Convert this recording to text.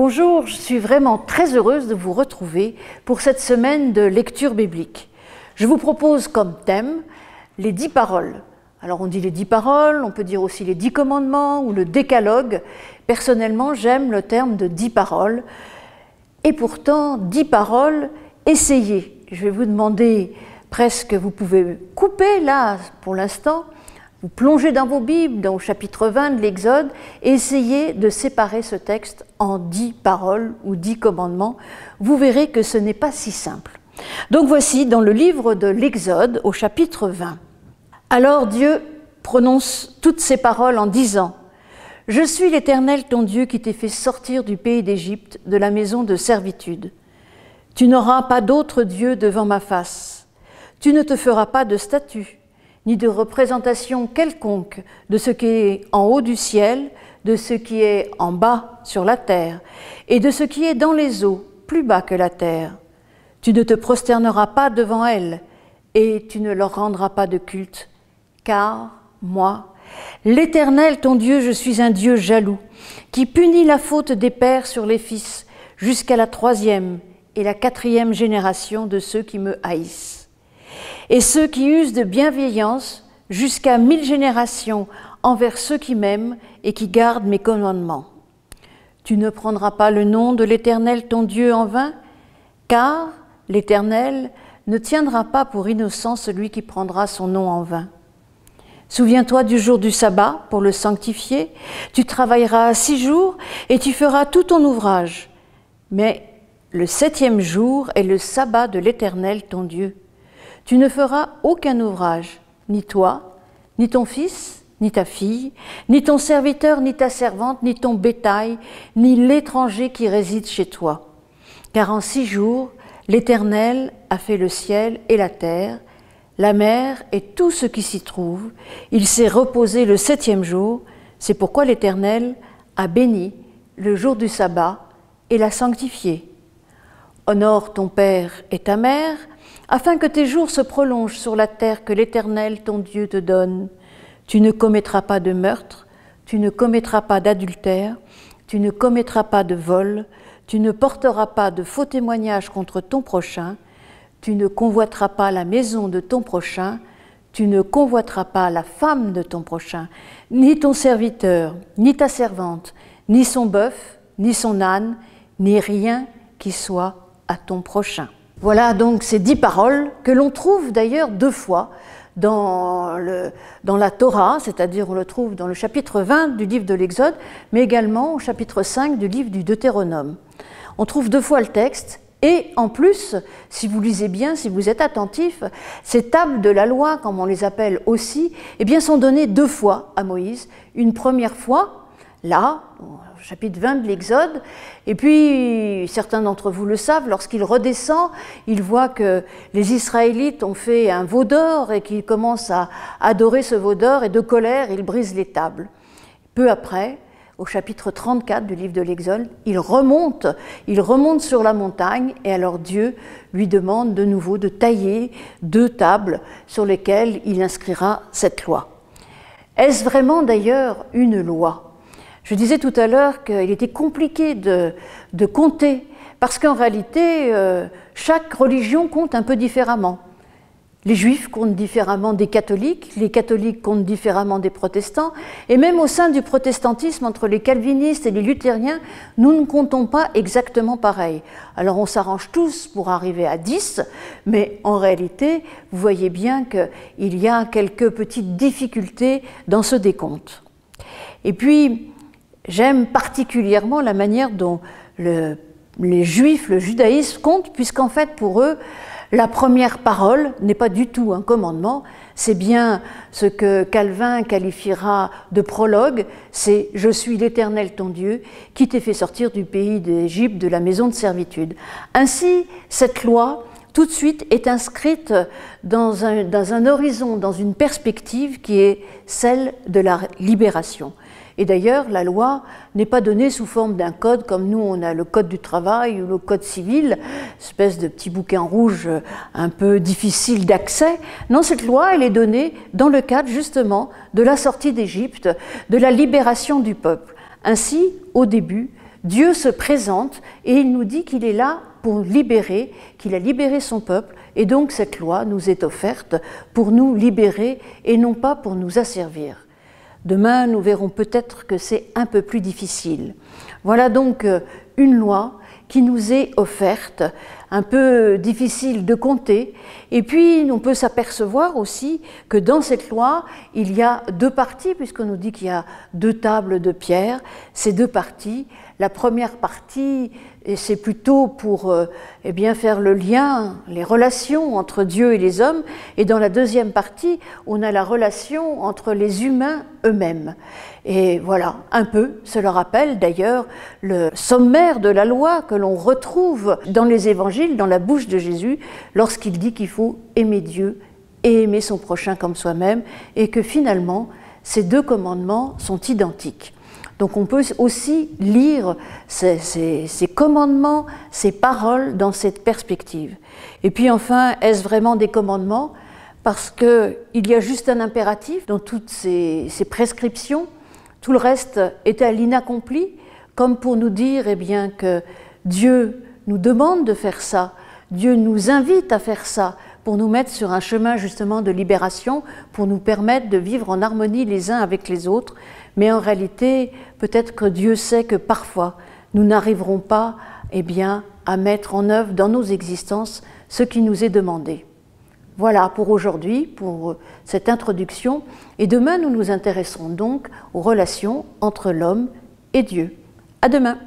Bonjour, je suis vraiment très heureuse de vous retrouver pour cette semaine de lecture biblique. Je vous propose comme thème les 10 paroles. Alors on dit les 10 paroles, on peut dire aussi les 10 commandements ou le décalogue. Personnellement, j'aime le terme de 10 paroles. Et pourtant, 10 paroles, essayez. Je vais vous demander presque, vous pouvez couper là pour l'instant, vous plongez dans vos Bibles, dans le chapitre 20 de l'Exode, et essayez de séparer ce texte en 10 paroles ou 10 commandements. Vous verrez que ce n'est pas si simple. Donc voici dans le livre de l'Exode, au chapitre 20. Alors Dieu prononce toutes ces paroles en disant « Je suis l'Éternel ton Dieu qui t'ai fait sortir du pays d'Égypte, de la maison de servitude. Tu n'auras pas d'autre Dieu devant ma face. Tu ne te feras pas de statue, ni de représentation quelconque de ce qui est en haut du ciel, de ce qui est en bas sur la terre, et de ce qui est dans les eaux, plus bas que la terre. Tu ne te prosterneras pas devant elles, et tu ne leur rendras pas de culte, car moi, l'Éternel ton Dieu, je suis un Dieu jaloux, qui punit la faute des pères sur les fils, jusqu'à la 3e et la 4e génération de ceux qui me haïssent. Et ceux qui usent de bienveillance jusqu'à 1000 générations envers ceux qui m'aiment et qui gardent mes commandements. Tu ne prendras pas le nom de l'Éternel ton Dieu en vain, car l'Éternel ne tiendra pas pour innocent celui qui prendra son nom en vain. Souviens-toi du jour du sabbat pour le sanctifier. Tu travailleras 6 jours et tu feras tout ton ouvrage. Mais le 7e jour est le sabbat de l'Éternel ton Dieu. Tu ne feras aucun ouvrage, ni toi, ni ton fils, ni ta fille, ni ton serviteur, ni ta servante, ni ton bétail, ni l'étranger qui réside chez toi. Car en 6 jours, l'Éternel a fait le ciel et la terre, la mer et tout ce qui s'y trouve. Il s'est reposé le 7e jour. C'est pourquoi l'Éternel a béni le jour du sabbat et l'a sanctifié. Honore ton père et ta mère, afin que tes jours se prolongent sur la terre que l'Éternel, ton Dieu, te donne. Tu ne commettras pas de meurtre, tu ne commettras pas d'adultère, tu ne commettras pas de vol, tu ne porteras pas de faux témoignages contre ton prochain, tu ne convoiteras pas la maison de ton prochain, tu ne convoiteras pas la femme de ton prochain, ni ton serviteur, ni ta servante, ni son bœuf, ni son âne, ni rien qui soit à ton prochain. Voilà donc ces 10 paroles que l'on trouve d'ailleurs 2 fois dans la Torah, c'est-à-dire on le trouve dans le chapitre 20 du livre de l'Exode, mais également au chapitre 5 du livre du Deutéronome. On trouve 2 fois le texte et en plus, si vous lisez bien, si vous êtes attentif, ces tables de la loi, comme on les appelle aussi, eh bien sont données 2 fois à Moïse. Une première fois, là, au chapitre 20 de l'Exode, et puis certains d'entre vous le savent, lorsqu'il redescend, il voit que les Israélites ont fait un veau d'or et qu'il commence à adorer ce veau d'or et de colère, il brise les tables. Peu après, au chapitre 34 du livre de l'Exode, il remonte sur la montagne et alors Dieu lui demande de nouveau de tailler 2 tables sur lesquelles il inscrira cette loi. Est-ce vraiment d'ailleurs une loi ? Je disais tout à l'heure qu'il était compliqué de compter, parce qu'en réalité, chaque religion compte un peu différemment. Les Juifs comptent différemment des catholiques, les catholiques comptent différemment des protestants, et même au sein du protestantisme, entre les calvinistes et les luthériens, nous ne comptons pas exactement pareil. Alors on s'arrange tous pour arriver à 10, mais en réalité, vous voyez bien qu'il y a quelques petites difficultés dans ce décompte. Et puis, j'aime particulièrement la manière dont les Juifs, le judaïsme compte, puisqu'en fait pour eux, la première parole n'est pas du tout un commandement, c'est bien ce que Calvin qualifiera de prologue, c'est « Je suis l'Éternel ton Dieu qui t'ai fait sortir du pays d'Égypte, de la maison de servitude ». Ainsi, cette loi, tout de suite, est inscrite dans un horizon, dans une perspective qui est celle de la libération. Et d'ailleurs, la loi n'est pas donnée sous forme d'un code, comme nous on a le code du travail ou le code civil, espèce de petit bouquin rouge un peu difficile d'accès. Non, cette loi, elle est donnée dans le cadre justement de la sortie d'Égypte, de la libération du peuple. Ainsi, au début, Dieu se présente et il nous dit qu'il est là pour libérer, qu'il a libéré son peuple, et donc cette loi nous est offerte pour nous libérer et non pas pour nous asservir. Demain, nous verrons peut-être que c'est un peu plus difficile. Voilà donc une loi qui nous est offerte, un peu difficile de compter, et puis on peut s'apercevoir aussi que dans cette loi, il y a deux parties, puisqu'on nous dit qu'il y a deux tables de pierre, ces deux parties. La première partie, c'est plutôt pour eh bien, faire le lien, les relations entre Dieu et les hommes, et dans la deuxième partie, on a la relation entre les humains eux-mêmes. Et voilà, un peu, cela rappelle d'ailleurs le sommaire de la loi que l'on retrouve dans les évangiles, dans la bouche de Jésus, lorsqu'il dit qu'il faut aimer Dieu et aimer son prochain comme soi-même, et que finalement, ces deux commandements sont identiques. Donc on peut aussi lire ces commandements, ces paroles dans cette perspective. Et puis enfin, est-ce vraiment des commandements? Parce qu'il y a juste un impératif dans toutes ces prescriptions. Tout le reste est à l'inaccompli, comme pour nous dire eh bien, que Dieu nous demande de faire ça, Dieu nous invite à faire ça, pour nous mettre sur un chemin justement de libération, pour nous permettre de vivre en harmonie les uns avec les autres. Mais en réalité, peut-être que Dieu sait que parfois, nous n'arriverons pas eh bien, à mettre en œuvre dans nos existences ce qui nous est demandé. Voilà pour aujourd'hui, pour cette introduction. Et demain, nous nous intéresserons donc aux relations entre l'homme et Dieu. À demain!